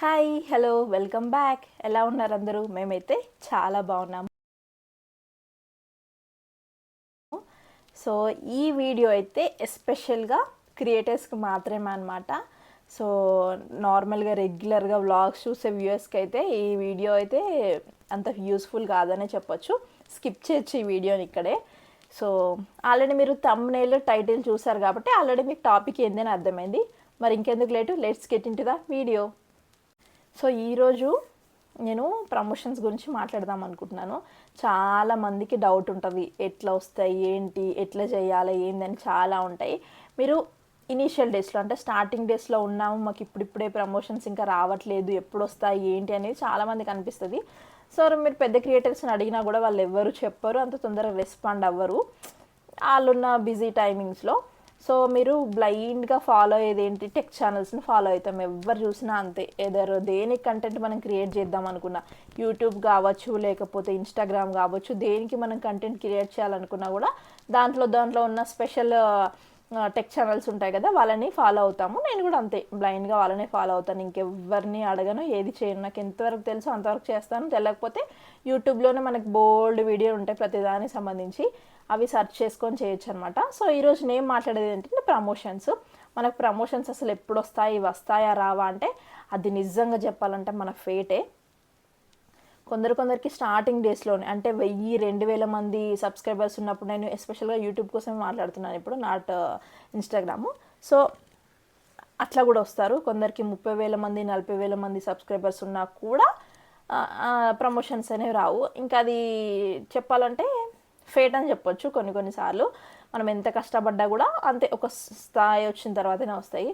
Hi hello welcome back. ఎలా ఉన్నారు అందరూ? మేమైతే చాలా బాగున్నాము. సో ఈ వీడియో అయితే ఎస్పెషల్గా క్రియేటర్స్కి మాత్రమే అనమాట. సో నార్మల్గా రెగ్యులర్గా వ్లాగ్స్ చూసే వ్యూయర్స్కి అయితే ఈ వీడియో అయితే అంత యూస్ఫుల్ కాదనే చెప్పొచ్చు. స్కిప్ చేయొచ్చు ఈ వీడియోని ఇక్కడే. సో ఆల్రెడీ మీరు థంబ్నెయిల్ టైటిల్ చూసారు కాబట్టి ఆల్రెడీ మీకు టాపిక్ ఏందని అర్థమైంది. మరి ఇంకెందుకు late, let's get into the video. So ఈరోజు నేను ప్రమోషన్స్ గురించి మాట్లాడదాం అనుకుంటున్నాను. చాలామందికి డౌట్ ఉంటుంది, ఎట్లా వస్తాయి, ఏంటి, ఎట్లా చేయాలి, ఏందని చాలా ఉంటాయి. మీరు ఇనీషియల్ డేస్లో అంటే స్టార్టింగ్ డేస్లో ఉన్నాము, మాకు ఇప్పుడిప్పుడే ప్రమోషన్స్ ఇంకా రావట్లేదు, ఎప్పుడు వస్తాయి ఏంటి అనేది చాలామందికి అనిపిస్తుంది. సో మీరు పెద్ద క్రియేటర్స్ని అడిగినా కూడా వాళ్ళు ఎవ్వరు చెప్పరు, అంత తొందరగా రెస్పాండ్ అవ్వరు వాళ్ళున్న బిజీ టైమింగ్స్లో. సో మీరు బ్లైండ్గా ఫాలో అయ్యేది ఏంటి, టెక్ ఛానల్స్ని ఫాలో అవుతాం. ఎవరు చూసినా అంతే. ఏదర్ దేనికి కంటెంట్ మనం క్రియేట్ చేద్దాం అనుకున్నా, యూట్యూబ్ కావచ్చు లేకపోతే ఇన్స్టాగ్రామ్ కావచ్చు, దేనికి మనం కంటెంట్ క్రియేట్ చేయాలనుకున్నా కూడా దాంట్లో ఉన్న స్పెషల్ టెక్ ఛానల్స్ ఉంటాయి కదా, వాళ్ళని ఫాలో అవుతాము. నేను కూడా అంతే, బ్లైండ్గా వాళ్ళనే ఫాలో అవుతాను. ఇంకెవ్వరిని అడగను, ఏది చేయను. నాకు ఎంతవరకు తెలుసో అంతవరకు చేస్తాను. తెలియకపోతే యూట్యూబ్లోనే మనకి బోల్డ్ వీడియో ఉంటాయి ప్రతిదానికి సంబంధించి, అవి సెర్చ్ చేసుకొని చేయొచ్చు అనమాట. సో ఈరోజు నేను మాట్లాడేది ఏంటంటే ప్రమోషన్స్. మనకు ప్రమోషన్స్ అసలు ఎప్పుడు వస్తాయి, వస్తాయా రావా అంటే అది నిజంగా చెప్పాలంటే మన ఫేటే. కొందరికి స్టార్టింగ్ డేస్లోనే అంటే 1000-2000 మంది సబ్స్క్రైబర్స్ ఉన్నప్పుడు, నేను ఎస్పెషల్గా యూట్యూబ్ కోసం మాట్లాడుతున్నాను ఇప్పుడు, నాట్ ఇన్స్టాగ్రాము. సో అట్లా కూడా వస్తారు. కొందరికి 30,000 మంది 40,000 మంది సబ్స్క్రైబర్స్ ఉన్నా కూడా ప్రమోషన్స్ అనేవి రావు. ఇంకా అది చెప్పాలంటే ఫేట్ అని చెప్పొచ్చు. కొన్నిసార్లు మనం ఎంత కష్టపడ్డా కూడా అంతే, ఒక స్థాయి వచ్చిన తర్వాతనే వస్తాయి.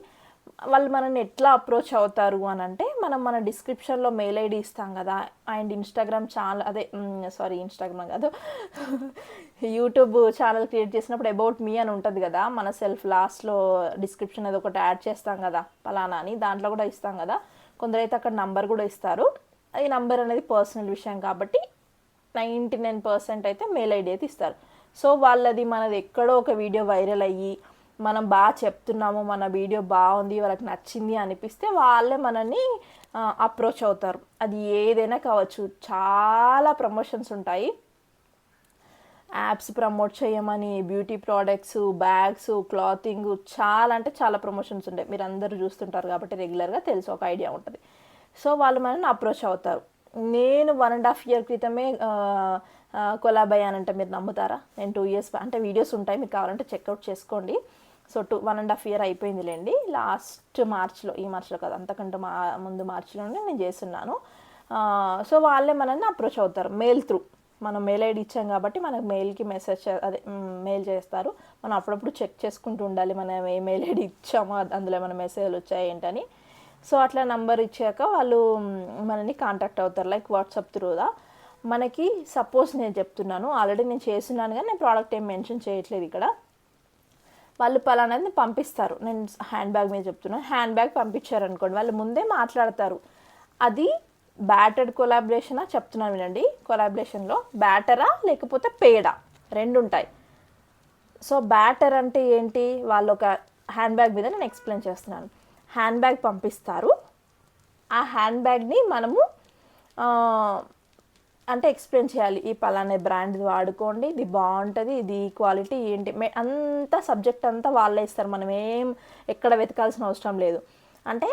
వాళ్ళు మనల్ని ఎట్లా అప్రోచ్ అవుతారు అని అంటే, మనం మన డిస్క్రిప్షన్లో మెయిల్ ఐడి ఇస్తాం కదా, అండ్ ఇన్స్టాగ్రామ్ ఛానల్ ఇన్స్టాగ్రామ్ కాదు యూట్యూబ్ ఛానల్ క్రియేట్ చేసినప్పుడు అబౌట్ మీ అని ఉంటుంది కదా, మన సెల్ఫ్ లాస్ట్లో డిస్క్రిప్షన్ అది ఒకటి యాడ్ చేస్తాం కదా పలానా అని, దాంట్లో కూడా ఇస్తాం కదా. కొందరైతే అక్కడ నంబర్ కూడా ఇస్తారు. ఈ నంబర్ అనేది పర్సనల్ విషయం కాబట్టి 99% అయితే మెయిల్ ఐడి అయితే ఇస్తారు. సో వాళ్ళది మనది ఎక్కడో ఒక వీడియో వైరల్ అయ్యి మనం బాగా చెప్తున్నాము, మన వీడియో బాగుంది, వాళ్ళకి నచ్చింది అనిపిస్తే వాళ్ళే మనల్ని అప్రోచ్ అవుతారు. అది ఏదైనా కావచ్చు. చాలా ప్రమోషన్స్ ఉంటాయి. యాప్స్ ప్రమోట్ చేయమని, బ్యూటీ ప్రోడక్ట్స్, బ్యాగ్స్, క్లాతింగ్, చాలా అంటే చాలా ప్రమోషన్స్ ఉంటాయి. మీరు అందరూ చూస్తుంటారు కాబట్టి రెగ్యులర్గా తెలుసు, ఒక ఐడియా ఉంటుంది. సో వాళ్ళు మనల్ని అప్రోచ్ అవుతారు. నేను 1.5 year క్రితమే కొలాబ్ అయ్యానంటే మీరు నమ్ముతారా? నేను 2 years అంటే వీడియోస్ ఉంటాయి, మీకు కావాలంటే చెక్అవుట్ చేసుకోండి. So 1.5 year అయిపోయిందిలేండి. లాస్ట్ మార్చ్లో, ఈ మార్చ్లో కాదు, అంతకంటే ముందు మార్చ్లోనే నేను చేస్తున్నాను. సో వాళ్ళే మనల్ని అప్రోచ్ అవుతారు మెయిల్ త్రూ. మనం మెయిల్ ఐడి ఇచ్చాం కాబట్టి మనకు మెయిల్కి మెయిల్ చేస్తారు. మనం అప్పుడప్పుడు చెక్ చేసుకుంటూ ఉండాలి, మనం ఏ మెయిల్ ఐడి ఇచ్చామో అందులో ఏమైనా మెసేజ్లు వచ్చాయి ఏంటని. సో అట్లా నంబర్ ఇచ్చాక వాళ్ళు మనల్ని కాంటాక్ట్ అవుతారు, లైక్ వాట్సాప్ త్రూదా. మనకి సపోజ్ నేను చెప్తున్నాను, ఆల్రెడీ నేను చేస్తున్నాను కానీ నేను ప్రోడక్ట్ ఏం మెన్షన్ చేయట్లేదు ఇక్కడ. వాళ్ళు పలానాది పంపిస్తారు, నేను హ్యాండ్ బ్యాగ్ మీద చెప్తున్నాను. హ్యాండ్ బ్యాగ్ పంపించారు అనుకోండి, వాళ్ళు ముందే మాట్లాడతారు. అది బ్యాటర్డ్ కొలాబరేషనా చెప్తున్నాను వినండి. కొలాబరేషన్లో బ్యాటరా లేకపోతే పేడా రెండు ఉంటాయి. సో బ్యాటర్ అంటే ఏంటి, వాళ్ళు ఒక హ్యాండ్ బ్యాగ్ మీద నేను ఎక్స్ప్లెయిన్ చేస్తున్నాను. హ్యాండ్ బ్యాగ్ పంపిస్తారు. ఆ హ్యాండ్ బ్యాగ్ని మనము అంటే ఎక్స్ప్లెయిన్ చేయాలి, ఈ పలానా బ్రాండ్ వాడుకోండి, ఇది బాగుంటుంది, ఇది క్వాలిటీ ఏంటి, అంతా సబ్జెక్ట్ అంతా వాళ్ళే ఇస్తారు. మనం ఎక్కడ వెతకాల్సిన అవసరం లేదు. అంటే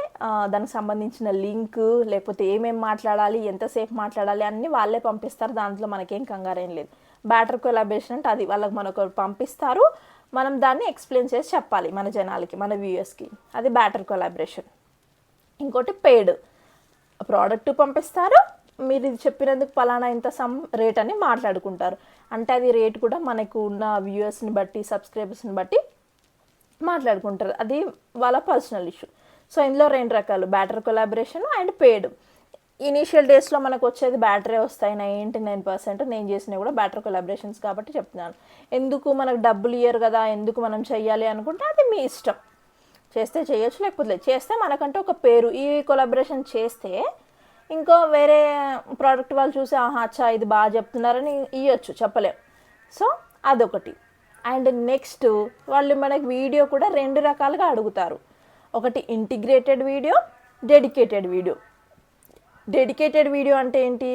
దానికి సంబంధించిన లింక్, లేకపోతే ఏమేమి మాట్లాడాలి, ఎంతసేపు మాట్లాడాలి అన్నీ వాళ్ళే పంపిస్తారు. దాంట్లో మనకేం కంగారేం లేదు. బ్యాటర్ కొలాబరేషన్ అంటే అది, వాళ్ళకి మనకు పంపిస్తారు, మనం దాన్ని ఎక్స్ప్లెయిన్ చేసి చెప్పాలి మన జనాలకి, మన వ్యూయర్స్కి. అది బ్యాటర్ కొలాబరేషన్. ఇంకోటి పెయిడ్, ప్రోడక్ట్ పంపిస్తారు, మీరు ఇది చెప్పినందుకు పలానా ఇంత సమ్ రేట్ అని మాట్లాడుకుంటారు. అంటే అది రేట్ కూడా మనకు ఉన్న వ్యూయర్స్ని బట్టి, సబ్స్క్రైబర్స్ని బట్టి మాట్లాడుకుంటారు. అది వాళ్ళ పర్సనల్ ఇష్యూ. సో ఇందులో 2 రకాలు, batter collaboration and paid. Initial డేస్లో మనకు వచ్చేది బ్యాటరే వస్తాయి 99%. నేను చేసినవి కూడా బ్యాటర్ కొలాబరేషన్స్ కాబట్టి చెప్తున్నాను. ఎందుకు మనకు డబ్బులు ఇయ్యరు కదా, ఎందుకు మనం చెయ్యాలి అనుకుంటే అది మీ ఇష్టం. చేస్తే చేయొచ్చు, లేకపోతే లేదు. చేస్తే మనకంటే ఒక పేరు, ఈ కొలాబరేషన్ చేస్తే ఇంకో వేరే ప్రోడక్ట్ వాళ్ళు చూసి అచ్చా ఇది బాగా చెప్తున్నారని ఇవ్వచ్చు, చెప్పలేం. సో అదొకటి. అండ్ నెక్స్ట్ వాళ్ళు మనకి వీడియో కూడా 2 రకాలుగా అడుగుతారు. ఒకటి integrated video, dedicated video. Dedicated video అంటే ఏంటి,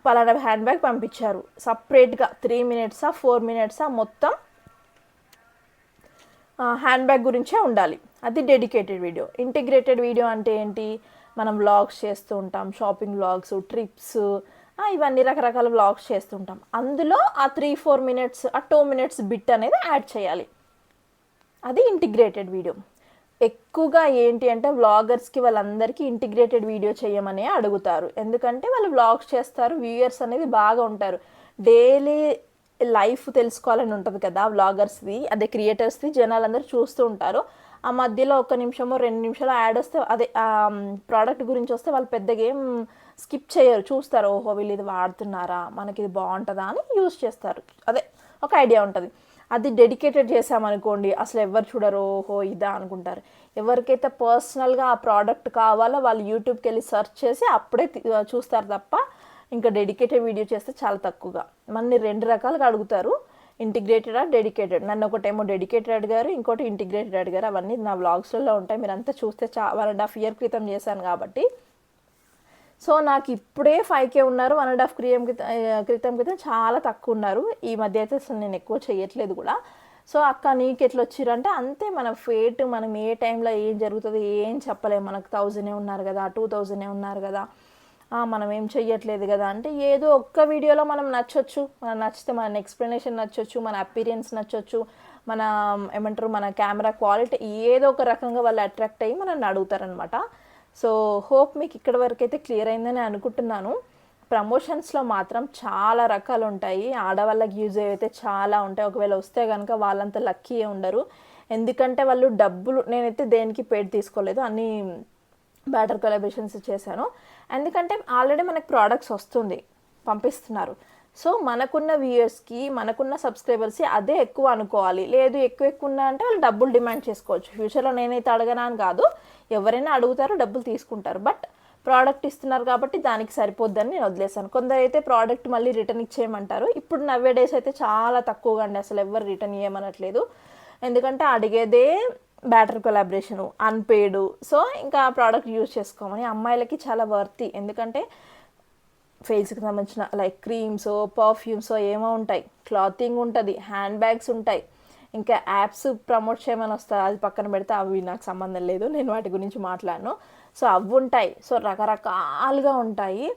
పలానా హ్యాండ్ బ్యాగ్ పంపించారు, సపరేట్గా 3 మినిట్సా 4 మినిట్సా మొత్తం హ్యాండ్ బ్యాగ్ గురించే ఉండాలి. అది డెడికేటెడ్ వీడియో. ఇంటిగ్రేటెడ్ వీడియో అంటే ఏంటి, మనం వ్లాగ్స్ చేస్తూ ఉంటాం, షాపింగ్ వ్లాగ్స్, ట్రిప్స్, ఇవన్నీ రకరకాల వ్లాగ్స్ చేస్తుంటాం. అందులో ఆ 3-4 మినిట్స్, ఆ 2 మినిట్స్ బిట్ అనేది యాడ్ చేయాలి. అది ఇంటిగ్రేటెడ్ వీడియో. ఎక్కువగా ఏంటి అంటే వ్లాగర్స్కి వాళ్ళందరికీ ఇంటిగ్రేటెడ్ వీడియో చేయమని అడుగుతారు. ఎందుకంటే వాళ్ళు వ్లాగ్స్ చేస్తారు, వ్యూయర్స్ అనేది బాగా ఉంటారు. డైలీ లైఫ్ తెలుసుకోవాలని ఉంటుంది కదా వ్లాగర్స్ది, అదే క్రియేటర్స్ది. జనాలందరూ చూస్తూ ఉంటారు. ఆ మధ్యలో 1 నిమిషమో 2 నిమిషాలు యాడ్ వస్తే, అదే ప్రోడక్ట్ గురించి వస్తే వాళ్ళు పెద్దగా ఏం స్కిప్ చేయరు, చూస్తారు. ఓహో వీళ్ళు ఇది వాడుతున్నారా, మనకి ఇది బాగుంటుందా అని యూజ్ చేస్తారు. అదే ఒక ఐడియా ఉంటుంది. అది డెడికేటెడ్ చేసామనుకోండి, అసలు ఎవరు చూడరు, ఓహో ఇదా అనుకుంటారు. ఎవరికైతే పర్సనల్గా ఆ ప్రోడక్ట్ కావాలో వాళ్ళు యూట్యూబ్కి వెళ్ళి సెర్చ్ చేసి అప్పుడే చూస్తారు తప్ప, ఇంకా డెడికేటెడ్ వీడియో చేస్తే చాలా తక్కువగా. మనని 2 రకాలుగా అడుగుతారు, ఇంటిగ్రేటెడా డెడికేటెడ్. నన్ను ఒకటేమో డెడికేటెడ్ అడిగారు, ఇంకోటి ఇంటిగ్రేటెడ్ అడిగారు. అవన్నీ నా వ్లాగ్స్లో ఉంటాయి, మీరు అంతా చూస్తే 1.5 year క్రితం చేశాను కాబట్టి. సో నాకు ఇప్పుడే 5K ఉన్నారు, 1.5 క్రితం చాలా తక్కువ ఉన్నారు. ఈ మధ్య అయితే అసలు నేను ఎక్కువ చేయట్లేదు కూడా. సో అక్క నీకు ఎట్లా వచ్చిరంటే, అంతే మన ఫేట్, మనం ఏ టైంలో ఏం జరుగుతుంది ఏం చెప్పలేము. మనకు 1000 ఉన్నారు కదా, 2000 ఉన్నారు కదా, మనం ఏం చెయ్యట్లేదు కదా అంటే, ఏదో ఒక్క వీడియోలో మనం నచ్చొచ్చు, మనం నచ్చితే మన ఎక్స్ప్లెనేషన్ నచ్చొచ్చు, మన అపీరియన్స్ నచ్చొచ్చు, మన ఏమంటారు మన కెమెరా క్వాలిటీ ఏదో ఒక రకంగా వాళ్ళు అట్రాక్ట్ అయ్యి మనల్ని అడుగుతారనమాట. సో హోప్ మీకు ఇక్కడ వరకు అయితే క్లియర్ అయిందని అనుకుంటున్నాను. ప్రమోషన్స్లో మాత్రం చాలా రకాలు ఉంటాయి, ఆడవాళ్ళకి యూజ్ అయితే చాలా ఉంటాయి. ఒకవేళ వస్తే కనుక వాళ్ళంతా లక్కీ ఉండరు. ఎందుకంటే వాళ్ళు డబ్బులు, నేనైతే దేనికి పేడ్ తీసుకోలేదు, అన్నీ బ్యాటర్ కొలాబరేషన్స్ చేశాను. ఎందుకంటే ఆల్రెడీ మనకు ప్రోడక్ట్స్ వస్తుంది, పంపిస్తున్నారు. సో మనకున్న వ్యూయర్స్కి, మనకున్న సబ్స్క్రైబర్స్కి అదే ఎక్కువ అనుకోవాలి. లేదు ఎక్కువ ఉన్నా అంటే వాళ్ళు డబ్బులు డిమాండ్ చేసుకోవచ్చు. ఫ్యూచర్లో నేనైతే అడగనా అని కాదు, ఎవరైనా అడుగుతారు, డబ్బులు తీసుకుంటారు. బట్ ప్రోడక్ట్ ఇస్తున్నారు కాబట్టి దానికి సరిపోద్దని నేను వదిలేసాను. కొందరు అయితే ప్రోడక్ట్ మళ్ళీ రిటర్న్ ఇచ్చేయమంటారు. ఇప్పుడు నవ్వే డేస్ అయితే చాలా తక్కువగా అండి, అసలు ఎవరు రిటర్న్ ఇవ్వమనట్లేదు. ఎందుకంటే అడిగేదే బ్యాటర్ కొలాబరేషను, అన్పెయిడ్. సో ఇంకా ప్రోడక్ట్ యూజ్ చేసుకోమని. అమ్మాయిలకి చాలా వర్తి, ఎందుకంటే ఫేస్కి సంబంధించిన లైక్ క్రీమ్స్, పర్ఫ్యూమ్స్ ఏమో ఉంటాయి, క్లాతింగ్ ఉంటుంది, హ్యాండ్ బ్యాగ్స్ ఉంటాయి, ఇంకా యాప్స్ ప్రమోట్ చేయమని వస్తాయి. అది పక్కన పెడితే అవి నాకు సంబంధం లేదు, నేను వాటి గురించి మాట్లాడను. సో అవి ఉంటాయి. సో రకరకాలుగా ఉంటాయి.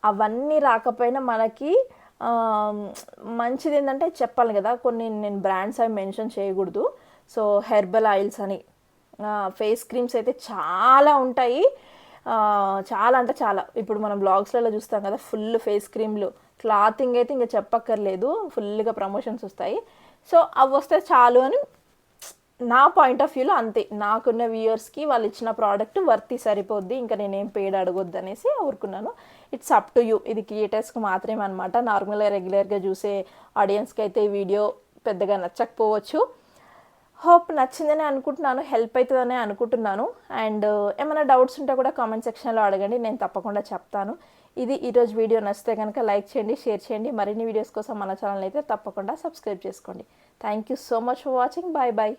అవన్నీ రాకపోయినా మనకి మంచిది ఏంటంటే చెప్పాలి కదా, కొన్ని నేను బ్రాండ్స్ అవి మెన్షన్ చేయకూడదు. సో హెర్బల్ ఆయిల్స్ అని, ఫేస్ క్రీమ్స్ అయితే చాలా ఉంటాయి. చాలా అంటే చాలా. ఇప్పుడు మనం బ్లాగ్స్లలో చూస్తాం కదా, ఫుల్ ఫేస్ క్రీమ్లు, క్లాతింగ్ అయితే ఇంకా చెప్పక్కర్లేదు, ఫుల్గా ప్రమోషన్స్ వస్తాయి. సో అవి వస్తే చాలు అని నా పాయింట్ ఆఫ్ వ్యూలో. అంతే, నాకున్న వ్యూయర్స్కి వాళ్ళు ఇచ్చిన ప్రోడక్ట్ వర్తి సరిపోద్ది, ఇంకా నేనేం పేడ్ అడగొద్దు అనేసి ఊరుకున్నాను. It's up to you. ఇది క్రియేటర్స్కి మాత్రమే అనమాట. నార్మల్గా రెగ్యులర్గా చూసే ఆడియన్స్కి అయితే ఈ వీడియో పెద్దగా నచ్చకపోవచ్చు. హోప్ నచ్చిందని అనుకుంటున్నాను, హెల్ప్ అవుతుందని అనుకుంటున్నాను. అండ్ ఏమైనా డౌట్స్ ఉంటే కూడా కామెంట్ సెక్షన్లో అడగండి, నేను తప్పకుండా చెప్తాను. ఇది ఈరోజు వీడియో. నచ్చితే కనుక లైక్ చేయండి, షేర్ చేయండి. మరిన్ని వీడియోస్ కోసం మన ఛానల్ అయితే తప్పకుండా సబ్స్క్రైబ్ చేసుకోండి. Thank you so much for watching. Bye bye.